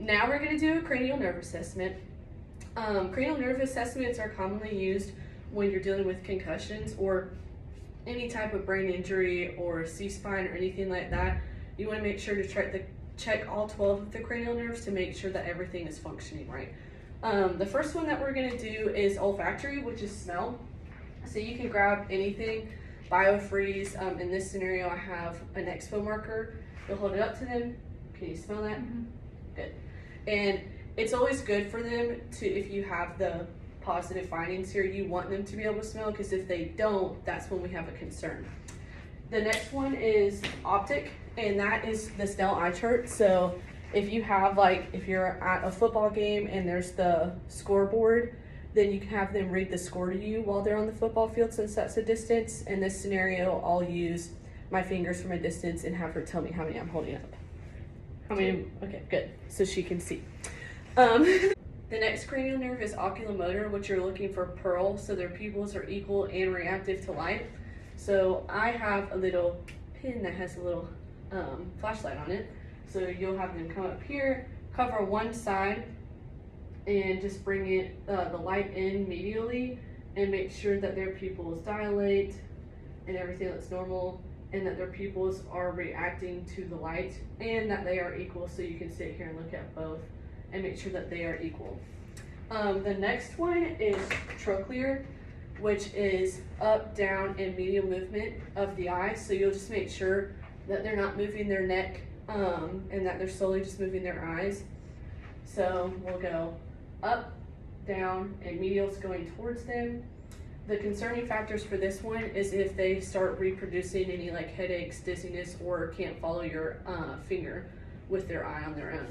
Now we're going to do a cranial nerve assessment. Cranial nerve assessments are commonly used when you're dealing with concussions or any type of brain injury or C-spine or anything like that. You want to make sure to check all 12 of the cranial nerves to make sure that everything is functioning right. The first one that we're going to do is olfactory, which is smell. So you can grab anything, biofreeze. In this scenario, I have an expo marker. You'll hold it up to them. Can you smell that? Mm-hmm. Good. And it's always good for them to, if you have the positive findings here, you want them to be able to smell, because if they don't, that's when we have a concern. The next one is optic, and that is the Snell eye chart. So if you have, like, if you're at a football game and there's the scoreboard, then you can have them read the score to you while they're on the football field, since that's a distance. In this scenario, I'll use my fingers from a distance and have her tell me how many I'm holding up. How many? Okay, good. So she can see. The next cranial nerve is oculomotor, which you're looking for pearl, so their pupils are equal and reactive to light. So I have a little pin that has a little flashlight on it. So you'll have them come up here, cover one side, and just bring it the light in medially, and make sure that their pupils dilate and everything looks normal, and that their pupils are reacting to the light, and that they are equal. So you can sit here and look at both and make sure that they are equal. The next one is trochlear, which is up, down, and medial movement of the eye. So you'll just make sure that they're not moving their neck and that they're slowly just moving their eyes. So we'll go up, down, and medial's going towards them. The concerning factors for this one is if they start reproducing any like headaches, dizziness, or can't follow your finger with their eye on their own.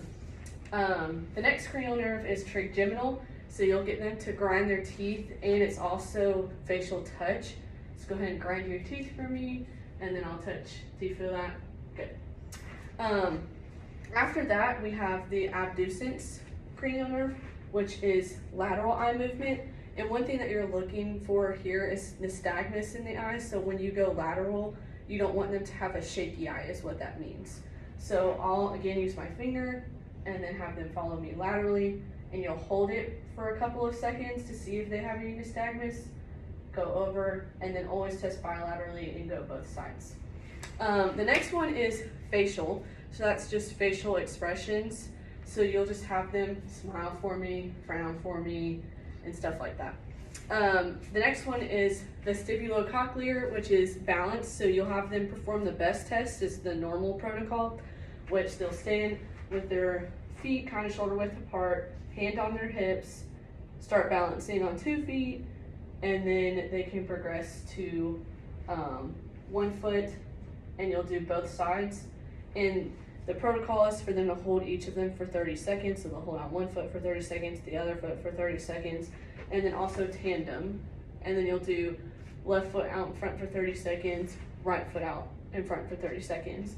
The next cranial nerve is trigeminal, so you'll get them to grind their teeth, and it's also facial touch. So go ahead and grind your teeth for me, and then I'll touch. Do you feel that? Good. After that, we have the abducens cranial nerve, which is lateral eye movement. And one thing that you're looking for here is nystagmus in the eye. So when you go lateral, you don't want them to have a shaky eye, is what that means. So I'll again use my finger and then have them follow me laterally, and you'll hold it for a couple of seconds to see if they have any nystagmus. Go over, and then always test bilaterally and go both sides. The next one is facial. So that's just facial expressions. So you'll just have them smile for me, frown for me, and stuff like that. The next one is vestibulocochlear, which is balance. So you'll have them perform the best test, is the normal protocol, which they'll stand with their feet kind of shoulder width apart, hand on their hips, start balancing on 2 feet, and then they can progress to 1 foot, and you'll do both sides. And the protocol is for them to hold each of them for 30 seconds. So they'll hold on 1 foot for 30 seconds, the other foot for 30 seconds, and then also tandem. And then you'll do left foot out in front for 30 seconds, right foot out in front for 30 seconds.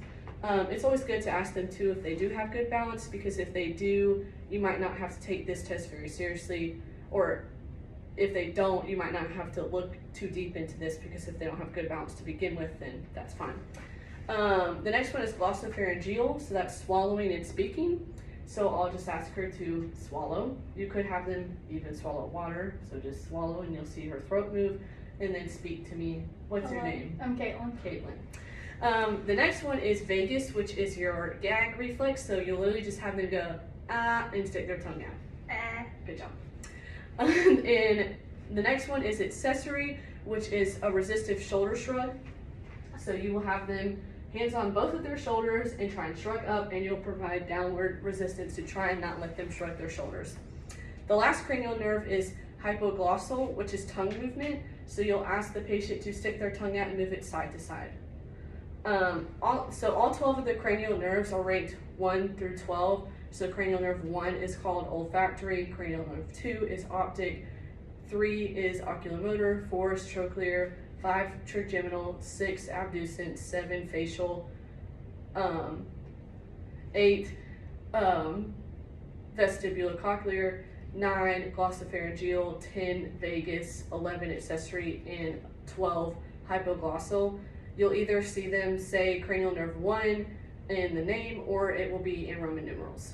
It's always good to ask them too if they do have good balance, because if they do, you might not have to take this test very seriously, or if they don't, you might not have to look too deep into this, because if they don't have good balance to begin with, then that's fine. The next one is glossopharyngeal, so that's swallowing and speaking. So I'll just ask her to swallow. You could have them even swallow water, so just swallow and you'll see her throat move, and then speak to me. What's your name? I'm Caitlin. Caitlin. The next one is vagus, which is your gag reflex. So you'll literally just have them go ah and stick their tongue out. Good job. And the next one is accessory, which is a resistive shoulder shrug. So you will have them hands on both of their shoulders and try and shrug up, and you'll provide downward resistance to try and not let them shrug their shoulders. The last cranial nerve is hypoglossal, which is tongue movement. So you'll ask the patient to stick their tongue out and move it side to side. All 12 of the cranial nerves are ranked 1 through 12. So cranial nerve 1 is called olfactory, cranial nerve 2 is optic, 3 is oculomotor, 4 is trochlear, 5 trigeminal, 6 abducens, 7 facial, 8 vestibulocochlear, 9 glossopharyngeal, 10 vagus, 11 accessory, and 12 hypoglossal. You'll either see them say cranial nerve 1 in the name, or it will be in Roman numerals.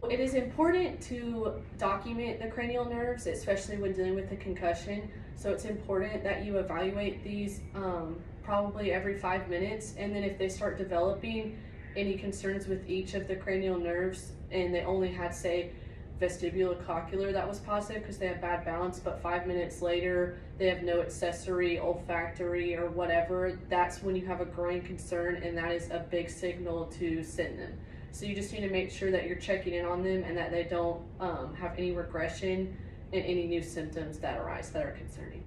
It is important to document the cranial nerves, especially when dealing with a concussion. So it's important that you evaluate these probably every 5 minutes. And then if they start developing any concerns with each of the cranial nerves and they only had, say, vestibulocochlear that was positive because they had bad balance, but 5 minutes later they have no accessory, olfactory, or whatever, that's when you have a growing concern, and that is a big signal to send them. So you just need to make sure that you're checking in on them and that they don't have any regression and any new symptoms that arise that are concerning.